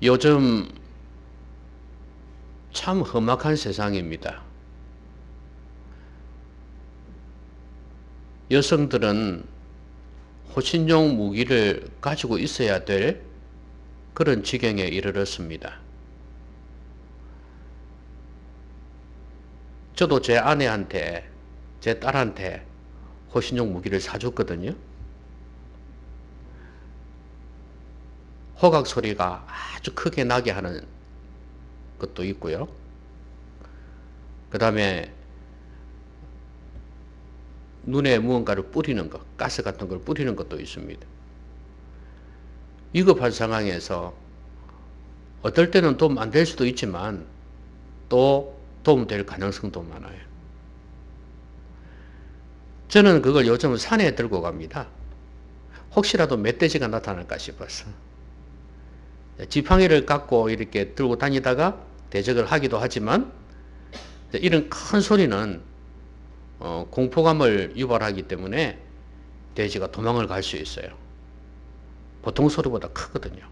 요즘 참 험악한 세상입니다. 여성들은 호신용 무기를 가지고 있어야 될 그런 지경에 이르렀습니다. 저도 제 아내한테, 제 딸한테 호신용 무기를 사줬거든요. 호각 소리가 아주 크게 나게 하는 것도 있고요. 그 다음에 눈에 무언가를 뿌리는 것, 가스 같은 걸 뿌리는 것도 있습니다. 위급한 상황에서 어떨 때는 도움 안 될 수도 있지만 또 도움될 가능성도 많아요. 저는 그걸 요즘 산에 들고 갑니다. 혹시라도 멧돼지가 나타날까 싶어서. 지팡이를 갖고 이렇게 들고 다니다가 대적을 하기도 하지만 이런 큰 소리는 공포감을 유발하기 때문에 돼지가 도망을 갈 수 있어요. 보통 소리보다 크거든요.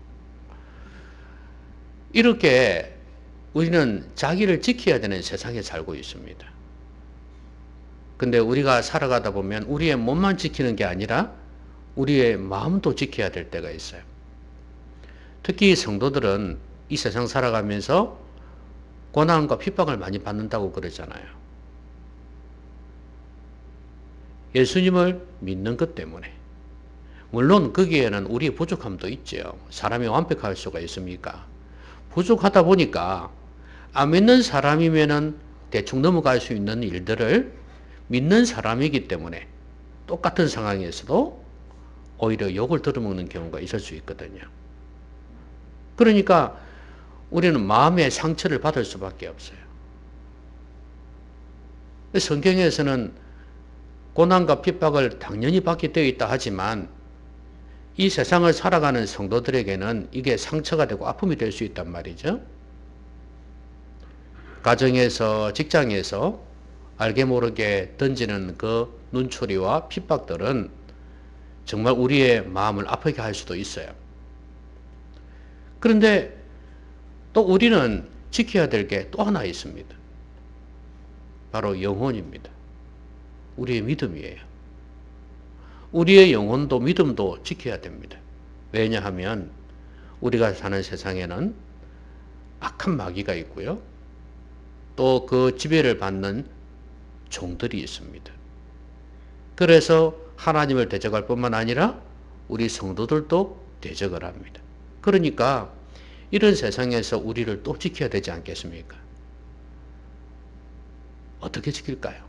이렇게 우리는 자기를 지켜야 되는 세상에 살고 있습니다. 근데 우리가 살아가다 보면 우리의 몸만 지키는 게 아니라 우리의 마음도 지켜야 될 때가 있어요. 특히 성도들은 이 세상 살아가면서 고난과 핍박을 많이 받는다고 그러잖아요. 예수님을 믿는 것 때문에. 물론 거기에는 우리의 부족함도 있죠. 사람이 완벽할 수가 있습니까? 부족하다 보니까 안 믿는 사람이면은 대충 넘어갈 수 있는 일들을 믿는 사람이기 때문에 똑같은 상황에서도 오히려 욕을 들어먹는 경우가 있을 수 있거든요. 그러니까 우리는 마음의 상처를 받을 수밖에 없어요. 성경에서는 고난과 핍박을 당연히 받게 되어 있다 하지만 이 세상을 살아가는 성도들에게는 이게 상처가 되고 아픔이 될 수 있단 말이죠. 가정에서, 직장에서 알게 모르게 던지는 그 눈초리와 핍박들은 정말 우리의 마음을 아프게 할 수도 있어요. 그런데 또 우리는 지켜야 될 게 또 하나 있습니다. 바로 영혼입니다. 우리의 믿음이에요. 우리의 영혼도 믿음도 지켜야 됩니다. 왜냐하면 우리가 사는 세상에는 악한 마귀가 있고요. 또 그 지배를 받는 종들이 있습니다. 그래서 하나님을 대적할 뿐만 아니라 우리 성도들도 대적을 합니다. 그러니까 이런 세상에서 우리를 또 지켜야 되지 않겠습니까? 어떻게 지킬까요?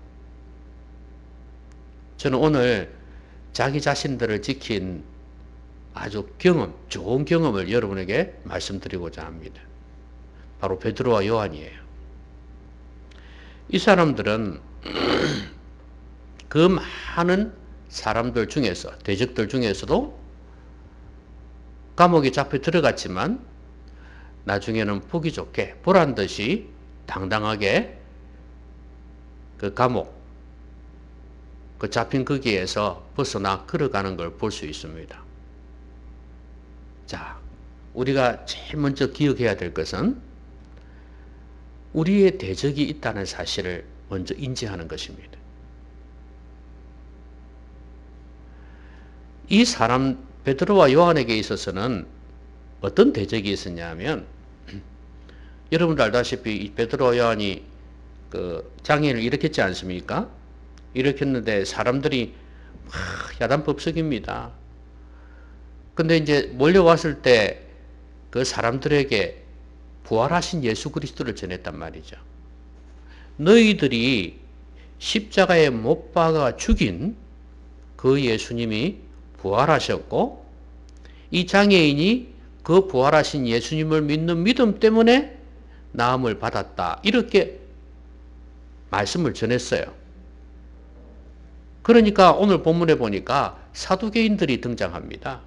저는 오늘 자기 자신들을 지킨 아주 좋은 경험을 여러분에게 말씀드리고자 합니다. 바로 베드로와 요한이에요. 이 사람들은 그 많은 사람들 중에서, 대적들 중에서도 감옥에 잡혀 들어갔지만 나중에는 보기 좋게 보란 듯이 당당하게 그 감옥, 그 잡힌 거기에서 벗어나 걸어가는 걸 볼 수 있습니다. 자, 우리가 제일 먼저 기억해야 될 것은 우리의 대적이 있다는 사실을 먼저 인지하는 것입니다. 이 사람 베드로와 요한에게 있어서는 어떤 대적이 있었냐면 여러분도 알다시피 이 베드로와 요한이 그 장애인을 일으켰지 않습니까? 일으켰는데 사람들이 야단법석입니다. 근데 이제 몰려왔을 때 그 사람들에게 부활하신 예수 그리스도를 전했단 말이죠. 너희들이 십자가에 못 박아 죽인 그 예수님이 부활하셨고 이 장애인이 그 부활하신 예수님을 믿는 믿음 때문에 나음을 받았다. 이렇게 말씀을 전했어요. 그러니까 오늘 본문에 보니까 사두개인들이 등장합니다.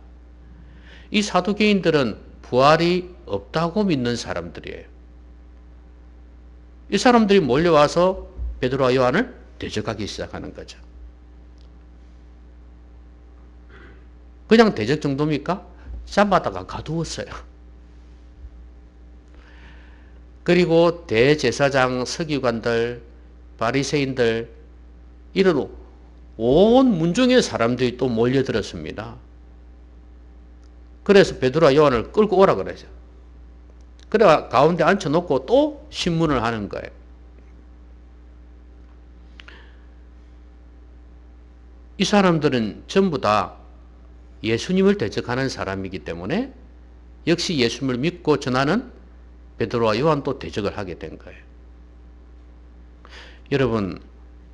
이 사두개인들은 부활이 없다고 믿는 사람들이에요. 이 사람들이 몰려와서 베드로와 요한을 대적하기 시작하는 거죠. 그냥 대적 정도입니까? 잡아다가 가두었어요. 그리고 대제사장, 서기관들, 바리새인들 이런 온 문중의 사람들이 또 몰려들었습니다. 그래서 베드로와 요한을 끌고 오라 그러죠. 그래 가운데 앉혀놓고 또 신문을 하는 거예요. 이 사람들은 전부 다 예수님을 대적하는 사람이기 때문에 역시 예수님을 믿고 전하는 베드로와 요한도 대적을 하게 된 거예요. 여러분,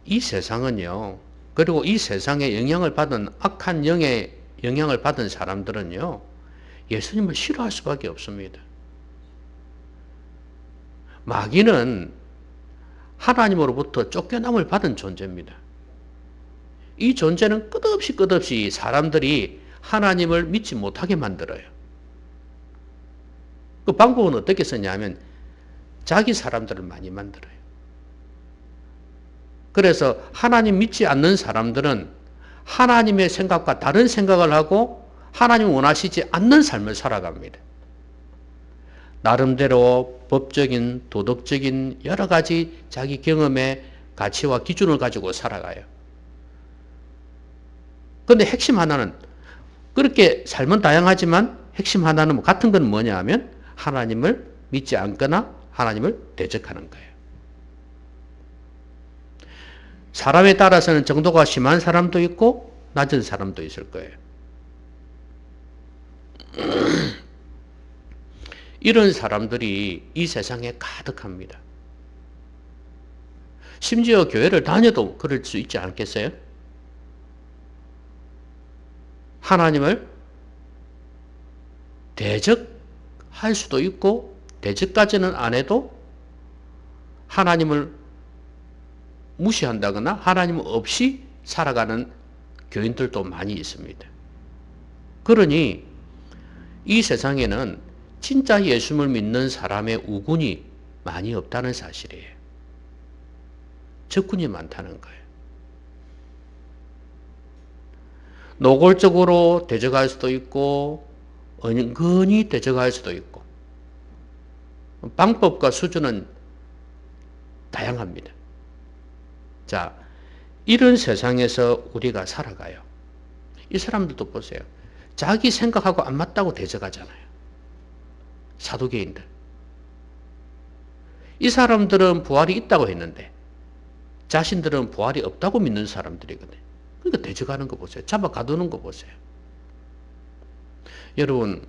이 세상은요, 그리고 이 세상에 영향을 받은 악한 영의 영향을 받은 사람들은요, 예수님을 싫어할 수밖에 없습니다. 마귀는 하나님으로부터 쫓겨남을 받은 존재입니다. 이 존재는 끝없이 사람들이 하나님을 믿지 못하게 만들어요. 그 방법은 어떻게 쓰냐면 자기 사람들을 많이 만들어요. 그래서 하나님 믿지 않는 사람들은 하나님의 생각과 다른 생각을 하고 하나님을 원하시지 않는 삶을 살아갑니다. 나름대로 법적인, 도덕적인 여러 가지 자기 경험의 가치와 기준을 가지고 살아가요. 그런데 핵심 하나는 그렇게 삶은 다양하지만 핵심 하나는 같은 건 뭐냐 하면 하나님을 믿지 않거나 하나님을 대적하는 거예요. 사람에 따라서는 정도가 심한 사람도 있고 낮은 사람도 있을 거예요. 이런 사람들이 이 세상에 가득합니다. 심지어 교회를 다녀도 그럴 수 있지 않겠어요? 하나님을 대적할 수도 있고 대적까지는 안 해도 하나님을 무시한다거나 하나님 없이 살아가는 교인들도 많이 있습니다. 그러니 이 세상에는 진짜 예수를 믿는 사람의 우군이 많이 없다는 사실이에요. 적군이 많다는 거예요. 노골적으로 대적할 수도 있고 은근히 대적할 수도 있고 방법과 수준은 다양합니다. 자, 이런 세상에서 우리가 살아가요. 이 사람들도 보세요. 자기 생각하고 안 맞다고 대적하잖아요. 사두개인들. 이 사람들은 부활이 있다고 했는데 자신들은 부활이 없다고 믿는 사람들이거든요. 그러니까 대적하는 거 보세요. 잡아 가두는 거 보세요. 여러분,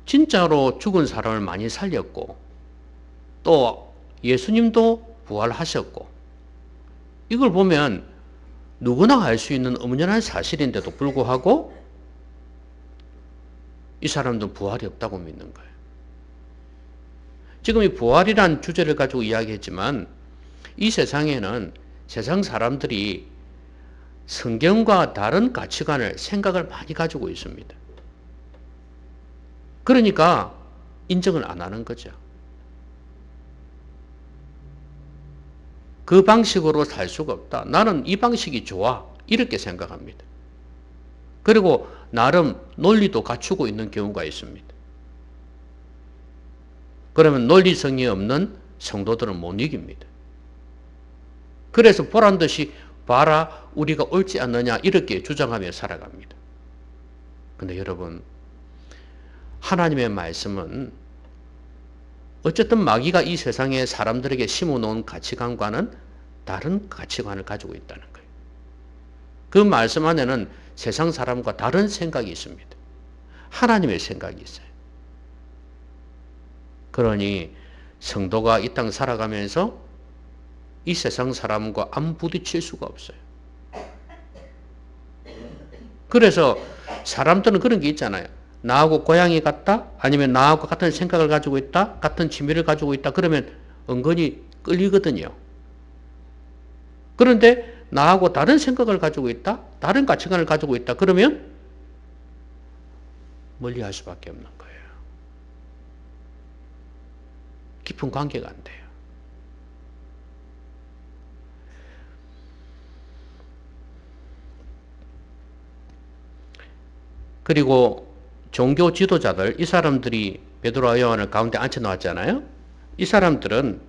진짜로 죽은 사람을 많이 살렸고 또 예수님도 부활하셨고 이걸 보면 누구나 알 수 있는 엄연한 사실인데도 불구하고 이 사람들은 부활이 없다고 믿는 거예요. 지금 이 부활이란 주제를 가지고 이야기했지만 이 세상에는 세상 사람들이 성경과 다른 가치관을, 생각을 많이 가지고 있습니다. 그러니까 인정을 안 하는 거죠. 그 방식으로 살 수가 없다. 나는 이 방식이 좋아. 이렇게 생각합니다. 그리고 나름 논리도 갖추고 있는 경우가 있습니다. 그러면 논리성이 없는 성도들은 못 이깁니다. 그래서 보란 듯이 봐라 우리가 옳지 않느냐 이렇게 주장하며 살아갑니다. 근데 여러분, 하나님의 말씀은 어쨌든 마귀가 이 세상에 사람들에게 심어놓은 가치관과는 다른 가치관을 가지고 있다는 거예요. 그 말씀 안에는 세상 사람과 다른 생각이 있습니다. 하나님의 생각이 있어요. 그러니 성도가 이 땅 살아가면서 이 세상 사람과 안 부딪힐 수가 없어요. 그래서 사람들은 그런 게 있잖아요. 나하고 고향이 같다? 아니면 나하고 같은 생각을 가지고 있다? 같은 취미를 가지고 있다? 그러면 은근히 끌리거든요. 그런데 나하고 다른 생각을 가지고 있다? 다른 가치관을 가지고 있다? 그러면 멀리 할 수밖에 없는 거예요. 깊은 관계가 안 돼요. 그리고 종교 지도자들, 이 사람들이 베드로와 요한을 가운데 앉혀 놓았잖아요. 이 사람들은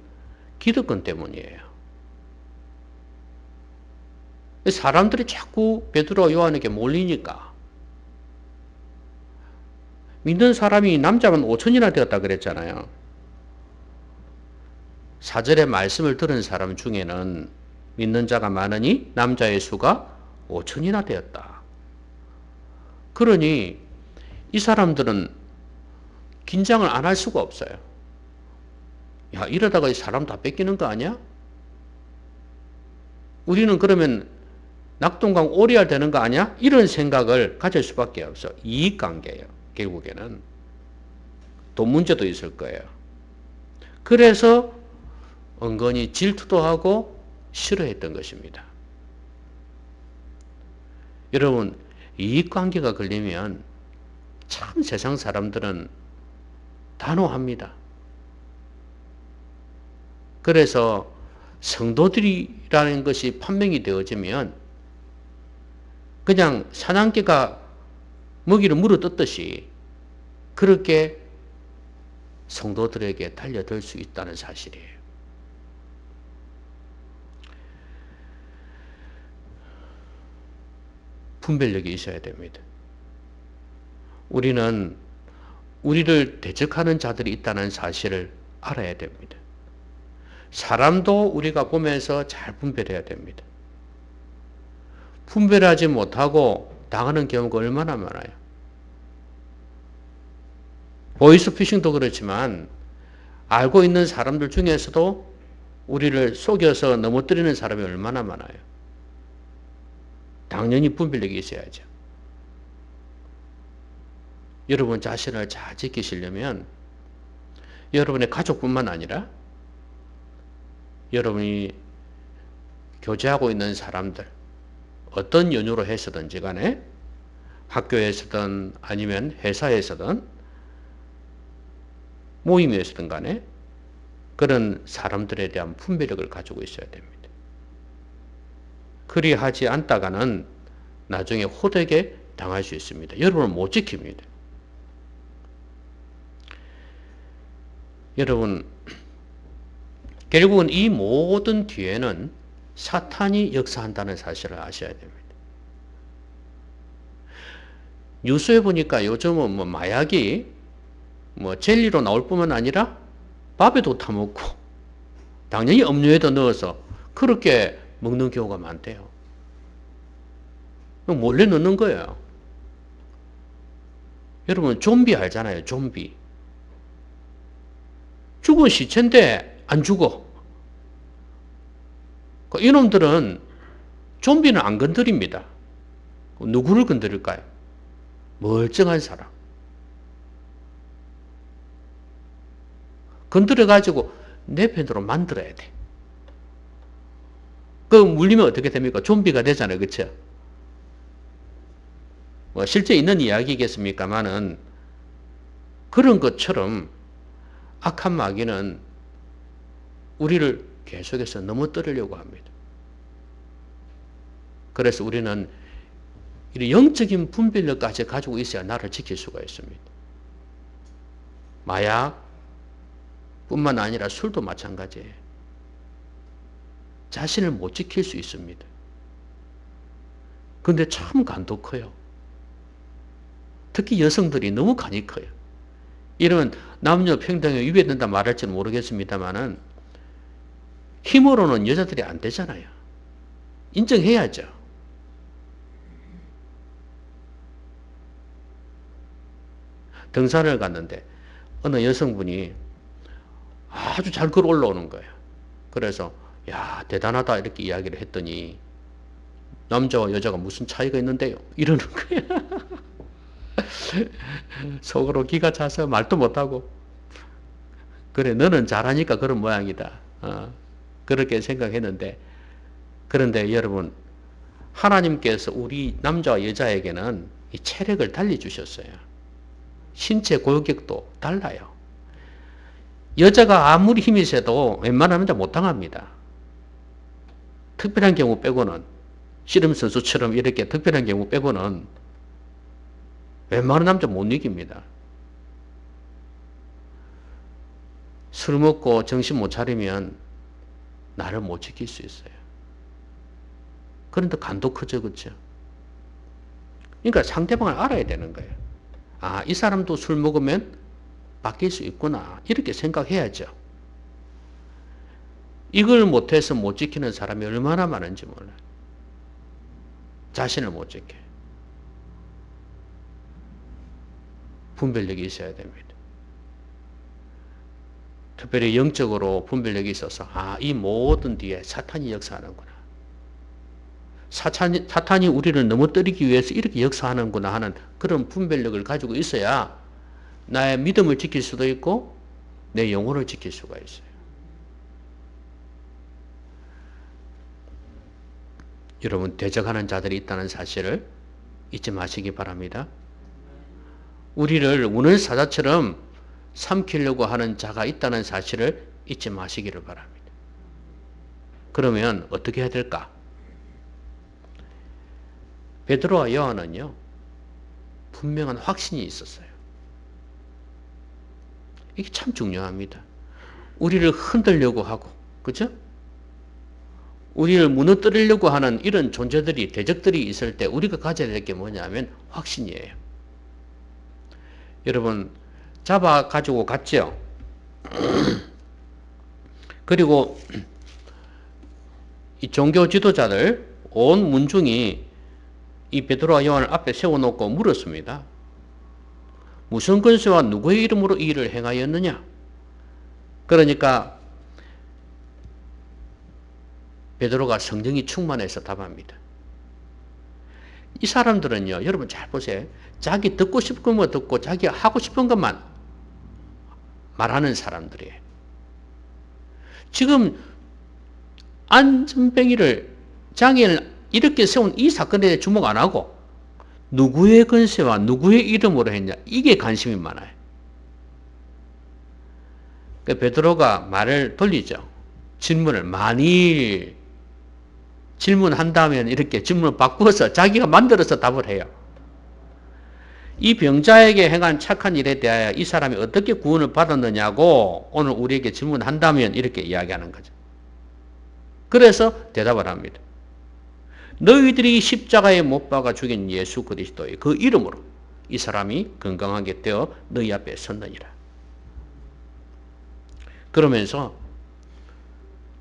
기득권 때문이에요. 사람들이 자꾸 베드로와 요한에게 몰리니까 믿는 사람이 남자만 5천이나 되었다 그랬잖아요. 4절의 말씀을 들은 사람 중에는 믿는 자가 많으니 남자의 수가 5천이나 되었다. 그러니 이 사람들은 긴장을 안 할 수가 없어요. 야, 이러다가 사람 다 뺏기는 거 아니야? 우리는 그러면 낙동강 오리알 되는 거 아니야? 이런 생각을 가질 수밖에 없어. 이익관계예요. 결국에는. 돈 문제도 있을 거예요. 그래서 은근히 질투도 하고 싫어했던 것입니다. 여러분, 이익관계가 걸리면 참 세상 사람들은 단호합니다. 그래서 성도들이라는 것이 판명이 되어지면 그냥 사냥개가 먹이를 물어뜯듯이 그렇게 성도들에게 달려들 수 있다는 사실이에요. 분별력이 있어야 됩니다. 우리는 우리를 대적하는 자들이 있다는 사실을 알아야 됩니다. 사람도 우리가 보면서 잘 분별해야 됩니다. 분별하지 못하고 당하는 경우가 얼마나 많아요. 보이스피싱도 그렇지만 알고 있는 사람들 중에서도 우리를 속여서 넘어뜨리는 사람이 얼마나 많아요. 당연히 분별력이 있어야죠. 여러분 자신을 잘 지키시려면 여러분의 가족뿐만 아니라 여러분이 교제하고 있는 사람들, 어떤 연유로 해서든지 간에 학교에서든 아니면 회사에서든 모임에서든 간에 그런 사람들에 대한 분별력을 가지고 있어야 됩니다. 그리하지 않다가는 나중에 호되게 당할 수 있습니다. 여러분은 못 지킵니다. 여러분, 결국은 이 모든 뒤에는 사탄이 역사한다는 사실을 아셔야 됩니다. 뉴스에 보니까 요즘은 마약이 젤리로 나올 뿐만 아니라 밥에도 타먹고 당연히 음료에도 넣어서 그렇게 먹는 경우가 많대요. 몰래 넣는 거예요. 여러분 좀비 알잖아요. 좀비. 죽은 시체인데 안 죽어. 이놈들은 좀비는 안 건드립니다. 누구를 건드릴까요? 멀쩡한 사람. 건드려가지고 내 편으로 만들어야 돼. 물리면 어떻게 됩니까? 좀비가 되잖아요. 그쵸? 실제 있는 이야기겠습니까만은 그런 것처럼 악한 마귀는 우리를 계속해서 넘어뜨리려고 합니다. 그래서 우리는 이런 영적인 분별력까지 가지고 있어야 나를 지킬 수가 있습니다. 마약 뿐만 아니라 술도 마찬가지예요. 자신을 못 지킬 수 있습니다. 근데 참 간도 커요. 특히 여성들이 너무 간이 커요. 이러면 남녀 평등에 위배된다 말할지는 모르겠습니다만은 힘으로는 여자들이 안 되잖아요. 인정해야죠. 등산을 갔는데 어느 여성분이 아주 잘 걸어 올라오는 거예요. 그래서 야 대단하다 이렇게 이야기를 했더니 남자와 여자가 무슨 차이가 있는데요? 이러는 거예요. 속으로 기가 차서 말도 못하고 그래 너는 잘하니까 그런 모양이다. 그렇게 생각했는데 그런데 여러분 하나님께서 우리 남자와 여자에게는 이 체력을 달리 주셨어요. 신체 골격도 달라요. 여자가 아무리 힘이 세도 웬만한 남자 못 당합니다. 특별한 경우 빼고는 씨름 선수처럼 이렇게 특별한 경우 빼고는 웬만한 남자 못 이깁니다. 술 먹고 정신 못 차리면 나를 못 지킬 수 있어요. 그런데 간도 커져, 그렇죠? 그러니까 상대방을 알아야 되는 거예요. 아, 이 사람도 술 먹으면 바뀔 수 있구나. 이렇게 생각해야죠. 이걸 못해서 못 지키는 사람이 얼마나 많은지 몰라요. 자신을 못 지켜요. 분별력이 있어야 됩니다. 특별히 영적으로 분별력이 있어서 이 모든 뒤에 사탄이 역사하는구나. 사탄이 우리를 넘어뜨리기 위해서 이렇게 역사하는구나 하는 그런 분별력을 가지고 있어야 나의 믿음을 지킬 수도 있고 내 영혼을 지킬 수가 있어요. 여러분, 대적하는 자들이 있다는 사실을 잊지 마시기 바랍니다. 우리를 우는 사자처럼 삼키려고 하는 자가 있다는 사실을 잊지 마시기를 바랍니다. 그러면 어떻게 해야 될까? 베드로와 요한은요, 분명한 확신이 있었어요. 이게 참 중요합니다. 우리를 흔들려고 하고, 그죠? 우리를 무너뜨리려고 하는 이런 존재들이, 대적들이 있을 때 우리가 가져야 될 게 뭐냐면 확신이에요. 여러분, 잡아가지고 갔죠? 그리고 이 종교 지도자들, 온 문중이 이 베드로와 요한을 앞에 세워놓고 물었습니다. 무슨 권세와 누구의 이름으로 이 일을 행하였느냐? 그러니까 베드로가 성령이 충만해서 답합니다. 이 사람들은요, 여러분 잘 보세요. 자기 듣고 싶은 것만 듣고 자기가 하고 싶은 것만 말하는 사람들이에요. 지금 안전뱅이를, 장애인을 이렇게 세운 이 사건에 대해 주목 안 하고 누구의 권세와 누구의 이름으로 했냐, 이게 관심이 많아요. 베드로가 말을 돌리죠. 질문을 만일 질문한다면 이렇게 질문을 바꾸어서 자기가 만들어서 답을 해요. 이 병자에게 행한 착한 일에 대하여 이 사람이 어떻게 구원을 받았느냐고 오늘 우리에게 질문한다면 이렇게 이야기하는 거죠. 그래서 대답을 합니다. 너희들이 십자가에 못 박아 죽인 예수 그리스도의 그 이름으로 이 사람이 건강하게 되어 너희 앞에 섰느니라. 그러면서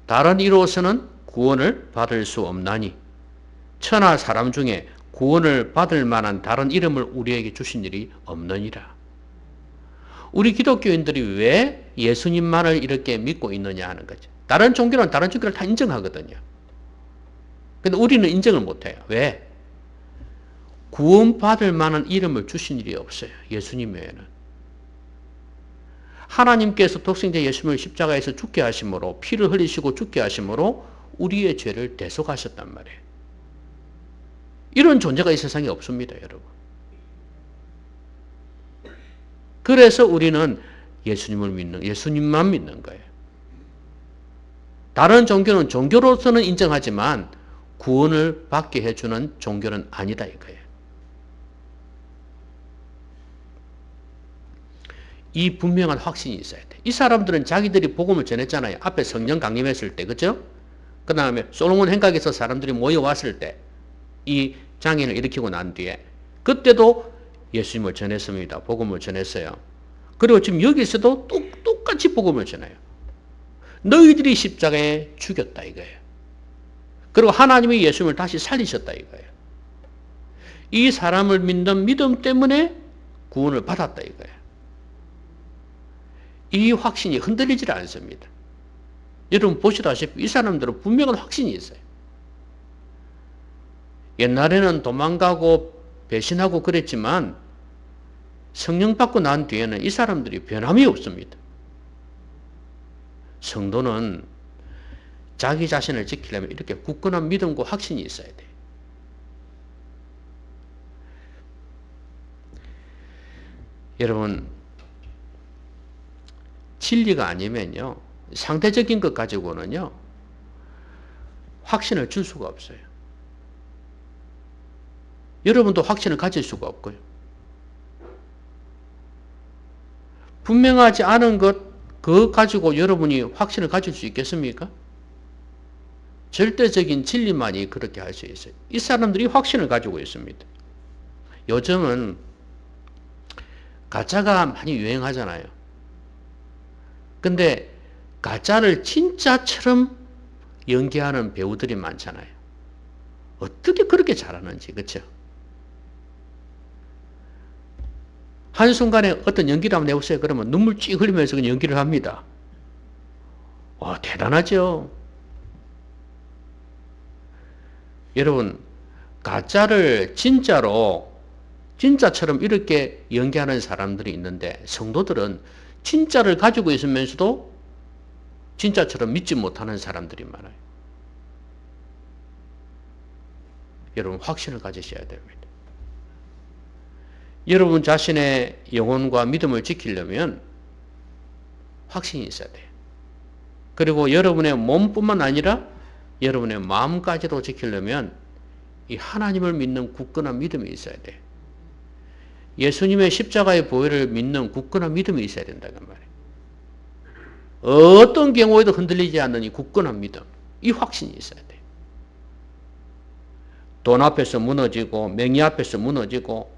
다른 이로서는 구원을 받을 수 없나니 천하 사람 중에 구원을 받을 만한 다른 이름을 우리에게 주신 일이 없느니라. 우리 기독교인들이 왜 예수님만을 이렇게 믿고 있느냐 하는 거죠. 다른 종교는 다른 종교를 다 인정하거든요. 근데 우리는 인정을 못해요. 왜? 구원받을 만한 이름을 주신 일이 없어요. 예수님 외에는. 하나님께서 독생자 예수님을 십자가에서 죽게 하심으로, 피를 흘리시고 죽게 하심으로 우리의 죄를 대속하셨단 말이에요. 이런 존재가 이 세상에 없습니다, 여러분. 그래서 우리는 예수님만 믿는 거예요. 다른 종교는 종교로서는 인정하지만 구원을 받게 해주는 종교는 아니다 이거예요. 이 분명한 확신이 있어야 돼. 이 사람들은 자기들이 복음을 전했잖아요. 앞에 성령 강림했을 때, 그죠? 그 다음에 솔로몬 행각에서 사람들이 모여왔을 때, 이 장애를 일으키고 난 뒤에, 그때도 예수님을 전했습니다. 복음을 전했어요. 그리고 지금 여기서도 똑같이 복음을 전해요. 너희들이 십자가에 죽였다 이거예요. 그리고 하나님이 예수님을 다시 살리셨다 이거예요. 이 사람을 믿는 믿음 때문에 구원을 받았다 이거예요. 이 확신이 흔들리질 않습니다. 여러분 보시다시피 이 사람들은 분명한 확신이 있어요. 옛날에는 도망가고 배신하고 그랬지만 성령 받고 난 뒤에는 이 사람들이 변함이 없습니다. 성도는 자기 자신을 지키려면 이렇게 굳건한 믿음과 확신이 있어야 돼요. 여러분, 진리가 아니면요, 상대적인 것 가지고는요, 확신을 줄 수가 없어요. 여러분도 확신을 가질 수가 없고요. 분명하지 않은 것, 그거 가지고 여러분이 확신을 가질 수 있겠습니까? 절대적인 진리만이 그렇게 할 수 있어요. 이 사람들이 확신을 가지고 있습니다. 요즘은 가짜가 많이 유행하잖아요. 근데 가짜를 진짜처럼 연기하는 배우들이 많잖아요. 어떻게 그렇게 잘하는지, 그렇죠? 한순간에 어떤 연기를 한번 해보세요. 그러면 눈물 찌 흘리면서 그냥 연기를 합니다. 와, 대단하죠? 여러분, 가짜를 진짜처럼 이렇게 연기하는 사람들이 있는데, 성도들은 진짜를 가지고 있으면서도 진짜처럼 믿지 못하는 사람들이 많아요. 여러분, 확신을 가지셔야 됩니다. 여러분 자신의 영혼과 믿음을 지키려면 확신이 있어야 돼요. 그리고 여러분의 몸뿐만 아니라 여러분의 마음까지도 지키려면 이 하나님을 믿는 굳건한 믿음이 있어야 돼요. 예수님의 십자가의 보혈을 믿는 굳건한 믿음이 있어야 된다는 말이에요. 어떤 경우에도 흔들리지 않는 이 굳건한 믿음, 이 확신이 있어야 돼요. 돈 앞에서 무너지고 명예 앞에서 무너지고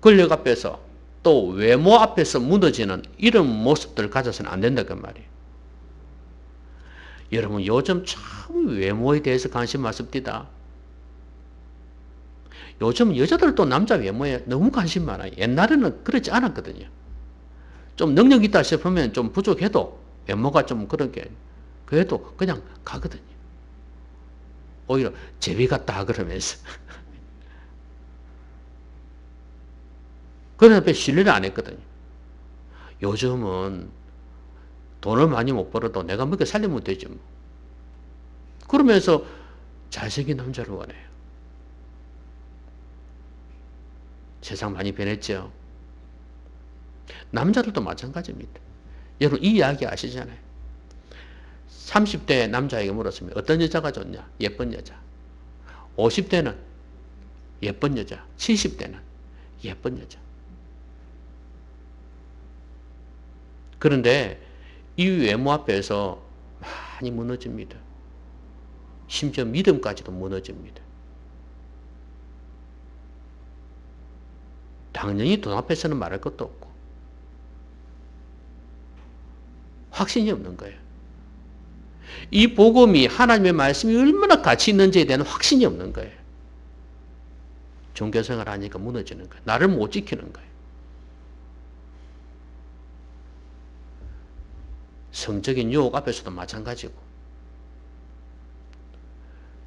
권력 앞에서 또 외모 앞에서 무너지는 이런 모습들을 가져서는 안 된다 그 말이에요. 여러분 요즘 참 외모에 대해서 관심 많습니다. 요즘 여자들도 남자 외모에 너무 관심 많아요. 옛날에는 그렇지 않았거든요. 좀 능력 있다 싶으면 좀 부족해도 외모가 좀 그렇게 그래도 그냥 가거든요. 오히려 제비 같다 그러면서 그런 앞에 신뢰를 안 했거든요. 요즘은 돈을 많이 못 벌어도 내가 먹여 살리면 되지 뭐. 그러면서 잘생긴 남자를 원해요. 세상 많이 변했죠. 남자들도 마찬가지입니다. 여러분 이 이야기 아시잖아요. 30대 남자에게 물었습니다. 어떤 여자가 좋냐? 예쁜 여자. 50대는 예쁜 여자. 70대는 예쁜 여자. 그런데 이 외모 앞에서 많이 무너집니다. 심지어 믿음까지도 무너집니다. 당연히 돈 앞에서는 말할 것도 없고 확신이 없는 거예요. 이 복음이 하나님의 말씀이 얼마나 가치 있는지에 대한 확신이 없는 거예요. 종교생활 하니까 무너지는 거예요. 나를 못 지키는 거예요. 성적인 유혹 앞에서도 마찬가지고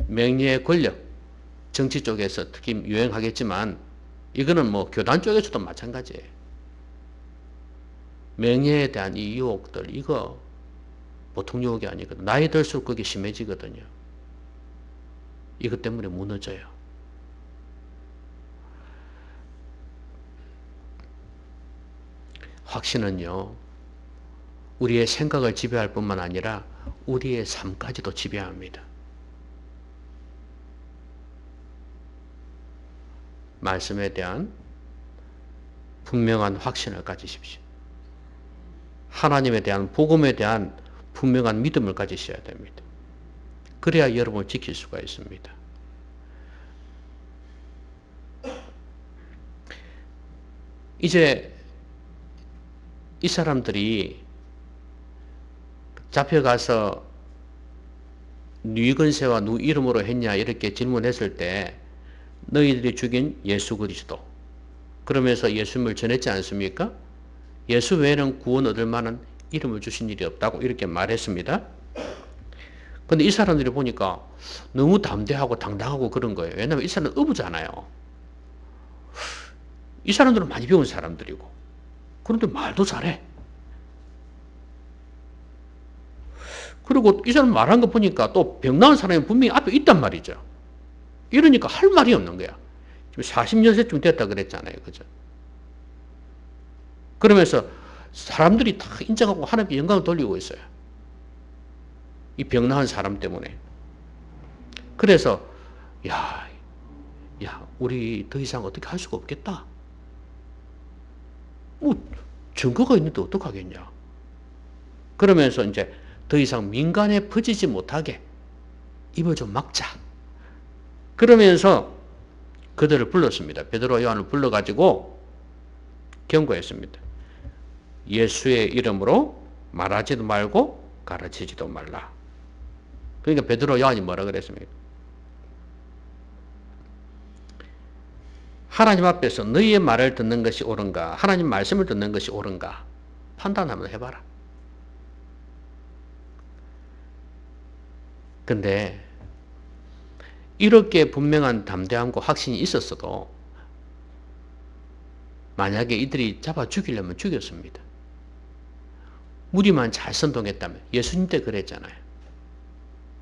명예의 권력, 정치 쪽에서 특히 유행하겠지만 이거는 뭐 교단 쪽에서도 마찬가지예요. 명예에 대한 이 유혹들 이거 보통 유혹이 아니거든요. 나이 들수록 그게 심해지거든요. 이것 때문에 무너져요. 확신은요. 우리의 생각을 지배할 뿐만 아니라 우리의 삶까지도 지배합니다. 말씀에 대한 분명한 확신을 가지십시오. 하나님에 대한 복음에 대한 분명한 믿음을 가지셔야 됩니다. 그래야 여러분을 지킬 수가 있습니다. 이제 이 사람들이 잡혀가서 누이 근세와 누 이름으로 했냐 이렇게 질문했을 때 너희들이 죽인 예수 그리스도 그러면서 예수님을 전했지 않습니까? 예수 외에는 구원 얻을 만한 이름을 주신 일이 없다고 이렇게 말했습니다. 근데 이 사람들이 보니까 너무 담대하고 당당하고 그런 거예요. 왜냐하면 이 사람은 어부잖아요. 이 사람들은 많이 배운 사람들이고 그런데 말도 잘해. 그리고 이 사람 말한 거 보니까 또 병 나은 사람이 분명히 앞에 있단 말이죠. 이러니까 할 말이 없는 거야. 지금 40년세쯤 됐다 그랬잖아요. 그죠? 그러면서 사람들이 다 인정하고 하나님께 영광을 돌리고 있어요. 이 병 나은 사람 때문에. 그래서 야, 우리 더 이상 어떻게 할 수가 없겠다. 뭐 증거가 있는데 어떡하겠냐. 그러면서 이제 더 이상 민간에 퍼지지 못하게 입을 좀 막자. 그러면서 그들을 불렀습니다. 베드로와 요한을 불러가지고 경고했습니다. 예수의 이름으로 말하지도 말고 가르치지도 말라. 그러니까 베드로와 요한이 뭐라 그랬습니까? 하나님 앞에서 너희의 말을 듣는 것이 옳은가? 하나님 말씀을 듣는 것이 옳은가? 판단 한번 해봐라. 근데 이렇게 분명한 담대함과 확신이 있었어도 만약에 이들이 잡아 죽이려면 죽였습니다. 무리만 잘 선동했다면 예수님 때 그랬잖아요.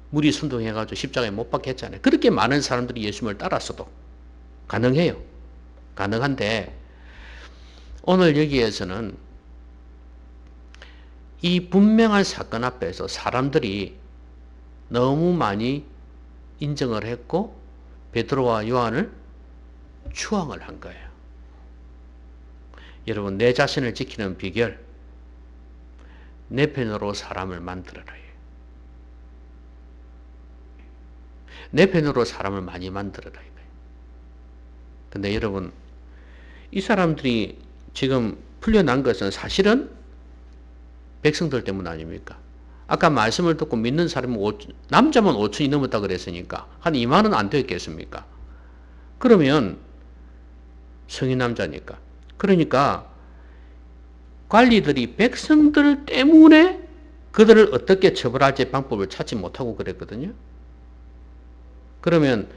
무리 선동해가지고 십자가에 못 박게 했잖아요. 그렇게 많은 사람들이 예수님을 따랐어도 가능해요. 가능한데 오늘 여기에서는 이 분명한 사건 앞에서 사람들이 너무 많이 인정을 했고 베드로와 요한을 추앙을 한 거예요. 여러분, 내 자신을 지키는 비결, 내 편으로 사람을 만들어라. 내 편으로 사람을 많이 만들어라. 근데 여러분, 이 사람들이 지금 풀려난 것은 사실은 백성들 때문 아닙니까? 아까 말씀을 듣고 믿는 사람은 남자만 5천이 넘었다 그랬으니까 한 2만은 안 되었겠습니까? 그러면 성인 남자니까. 그러니까 관리들이 백성들 때문에 그들을 어떻게 처벌할지 방법을 찾지 못하고 그랬거든요. 그러면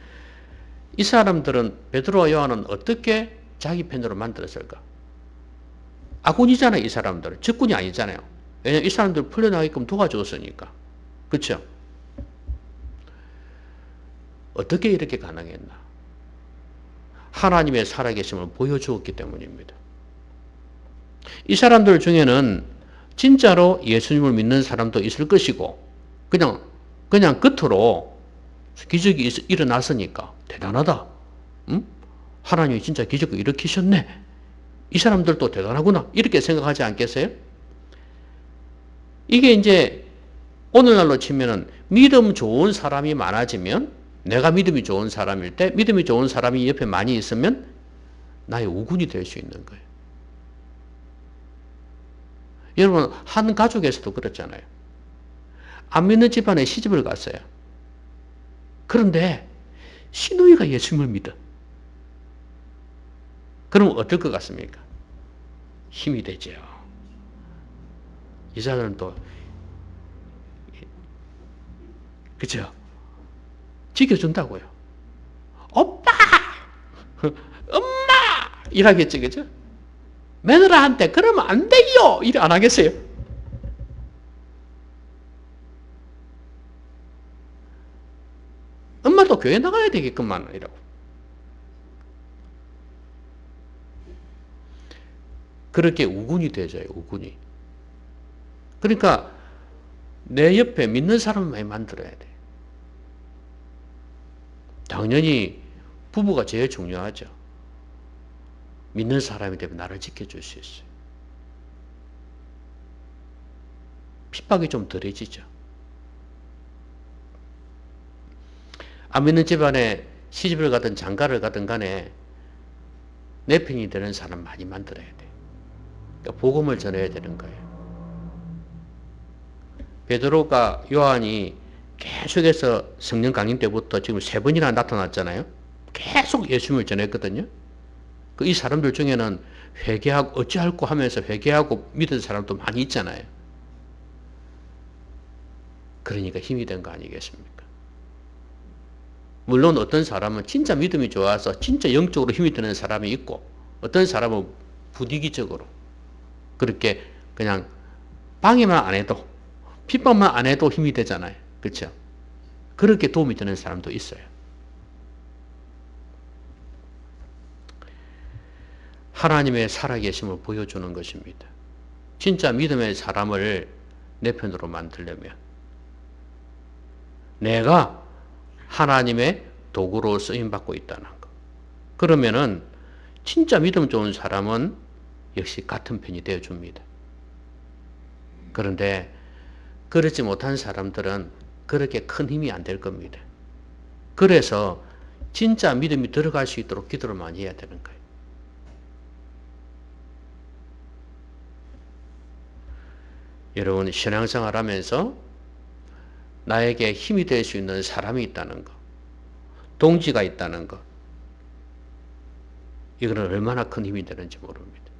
이 사람들은 베드로와 요한은 어떻게 자기 편으로 만들었을까? 아군이잖아요, 이 사람들은. 적군이 아니잖아요. 왜냐하면 이 사람들 풀려나게끔 도와줬으니까. 그렇죠? 어떻게 이렇게 가능했나? 하나님의 살아계심을 보여주었기 때문입니다. 이 사람들 중에는 진짜로 예수님을 믿는 사람도 있을 것이고 그냥 겉으로 기적이 일어났으니까 대단하다. 응? 하나님이 진짜 기적을 일으키셨네. 이 사람들도 대단하구나. 이렇게 생각하지 않겠어요? 이게 이제 오늘날로 치면은 믿음 좋은 사람이 많아지면, 내가 믿음이 좋은 사람일 때 믿음이 좋은 사람이 옆에 많이 있으면 나의 우군이 될 수 있는 거예요. 여러분, 한 가족에서도 그렇잖아요. 안 믿는 집안에 시집을 갔어요. 그런데 시누이가 예수님을 믿어. 그럼 어떨 것 같습니까? 힘이 되죠. 여자들은 또 그죠? 지켜준다고요. 오빠! 엄마! 이라겠지, 그죠? 며느라한테 그러면 안 돼요! 이래 안 하겠어요? 엄마도 교회 나가야 되겠구만, 이라고. 그렇게 우군이 되져요, 우군이. 그러니까 내 옆에 믿는 사람을 많이 만들어야 돼. 당연히 부부가 제일 중요하죠. 믿는 사람이 되면 나를 지켜줄 수 있어요. 핍박이 좀 덜해지죠. 안 믿는 집안에 시집을 가든 장가를 가든 간에 내 편이 되는 사람 많이 만들어야 돼. 그러니까 복음을 전해야 되는 거예요. 베드로가 요한이 계속해서 성령 강림 때부터 지금 3번이나 나타났잖아요. 계속 예수님을 전했거든요. 이 사람들 중에는 회개하고 어찌할꼬 하면서 회개하고 믿은 사람도 많이 있잖아요. 그러니까 힘이 된 거 아니겠습니까? 물론 어떤 사람은 진짜 믿음이 좋아서 진짜 영적으로 힘이 드는 사람이 있고, 어떤 사람은 부득이적으로 그렇게 그냥 방해만 안 해도, 핍박만 안 해도 힘이 되잖아요. 그렇죠? 그렇게 도움이 되는 사람도 있어요. 하나님의 살아계심을 보여주는 것입니다. 진짜 믿음의 사람을 내 편으로 만들려면 내가 하나님의 도구로 쓰임받고 있다는 것. 그러면은 진짜 믿음 좋은 사람은 역시 같은 편이 되어줍니다. 그런데 그렇지 못한 사람들은 그렇게 큰 힘이 안 될 겁니다. 그래서 진짜 믿음이 들어갈 수 있도록 기도를 많이 해야 되는 거예요. 여러분, 신앙생활 하면서 나에게 힘이 될 수 있는 사람이 있다는 것, 동지가 있다는 것, 이거는 얼마나 큰 힘이 되는지 모릅니다.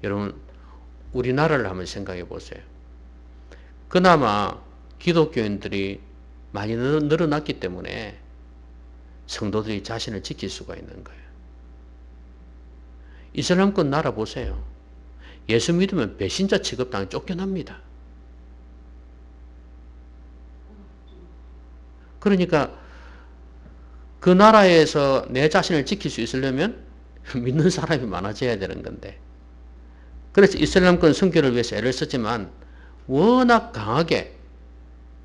여러분, 우리나라를 한번 생각해 보세요. 그나마 기독교인들이 많이 늘어났기 때문에 성도들이 자신을 지킬 수가 있는 거예요. 이슬람권 나라 보세요. 예수 믿으면 배신자 취급당해 쫓겨납니다. 그러니까 그 나라에서 내 자신을 지킬 수 있으려면 믿는 사람이 많아져야 되는 건데, 그래서 이슬람권 선교를 위해서 애를 썼지만 워낙 강하게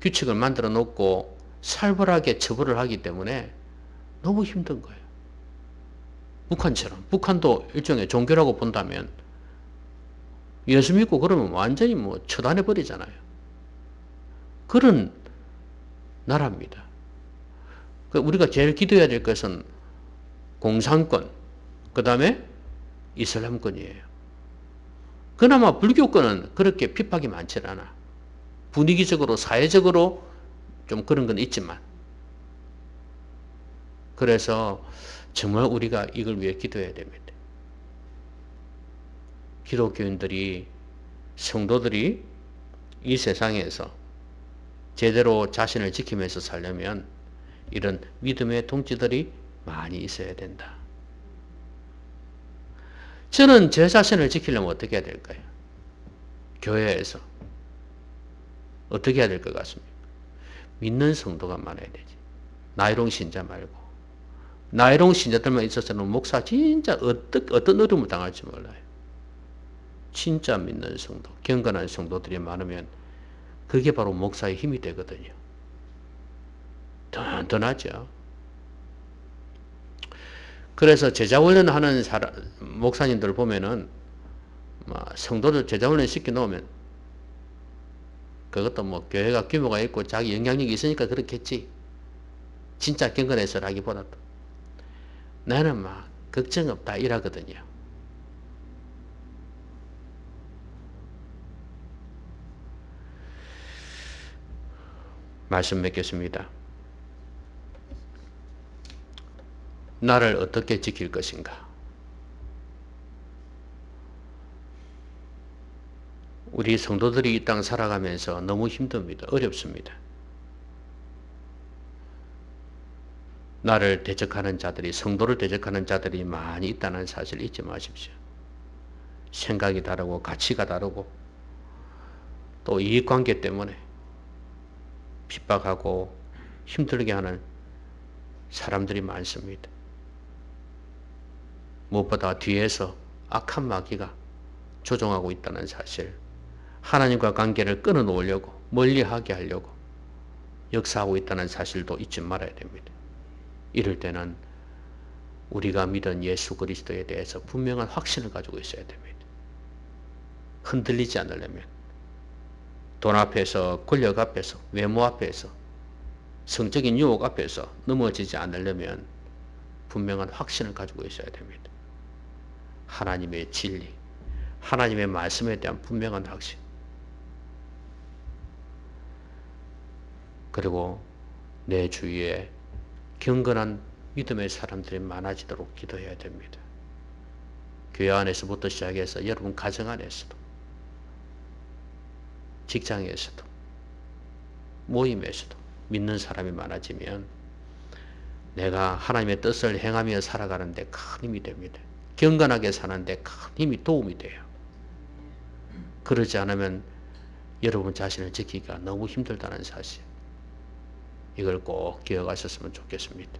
규칙을 만들어 놓고 살벌하게 처벌을 하기 때문에 너무 힘든 거예요. 북한처럼. 북한도 일종의 종교라고 본다면 예수 믿고 그러면 완전히 처단해 버리잖아요. 그런 나라입니다. 우리가 제일 기도해야 될 것은 공산권, 그 다음에 이슬람권이에요. 그나마 불교권은 그렇게 핍박이 많지 않아. 분위기적으로, 사회적으로 좀 그런 건 있지만. 그래서 정말 우리가 이걸 위해 기도해야 됩니다. 기독교인들이, 성도들이 이 세상에서 제대로 자신을 지키면서 살려면 이런 믿음의 동지들이 많이 있어야 된다. 저는 제 자신을 지키려면 어떻게 해야 될까요? 교회에서 어떻게 해야 될 것 같습니까? 믿는 성도가 많아야 되지. 나이롱 신자 말고. 나이롱 신자들만 있어서는 목사 진짜 어떤 어려움을 당할지 몰라요. 진짜 믿는 성도, 경건한 성도들이 많으면 그게 바로 목사의 힘이 되거든요. 든든하죠. 그래서 제자훈련 하는 목사님들 보면은 성도들 제자훈련 시켜 놓으면 그것도 교회가 규모가 있고 자기 영향력이 있으니까 그렇겠지. 진짜 경건해서라기보다도 나는 걱정 없다 이러거든요. 말씀 맺겠습니다. 나를 어떻게 지킬 것인가? 우리 성도들이 이 땅 살아가면서 너무 힘듭니다. 어렵습니다. 나를 대적하는 자들이, 성도를 대적하는 자들이 많이 있다는 사실 잊지 마십시오. 생각이 다르고 가치가 다르고 또 이익관계 때문에 핍박하고 힘들게 하는 사람들이 많습니다. 무엇보다 뒤에서 악한 마귀가 조종하고 있다는 사실, 하나님과 관계를 끊어놓으려고, 멀리하게 하려고 역사하고 있다는 사실도 잊지 말아야 됩니다. 이럴 때는 우리가 믿은 예수 그리스도에 대해서 분명한 확신을 가지고 있어야 됩니다. 흔들리지 않으려면 돈 앞에서, 권력 앞에서, 외모 앞에서, 성적인 유혹 앞에서 넘어지지 않으려면 분명한 확신을 가지고 있어야 됩니다. 하나님의 진리, 하나님의 말씀에 대한 분명한 확신. 그리고 내 주위에 경건한 믿음의 사람들이 많아지도록 기도해야 됩니다. 교회 안에서부터 시작해서 여러분 가정 안에서도, 직장에서도, 모임에서도 믿는 사람이 많아지면 내가 하나님의 뜻을 행하며 살아가는데 큰 힘이 됩니다. 경건하게 사는데 큰 힘이 도움이 돼요. 그러지 않으면 여러분 자신을 지키기가 너무 힘들다는 사실, 이걸 꼭 기억하셨으면 좋겠습니다.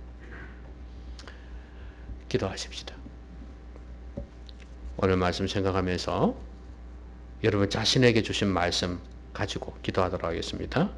기도하십시다. 오늘 말씀 생각하면서 여러분 자신에게 주신 말씀 가지고 기도하도록 하겠습니다.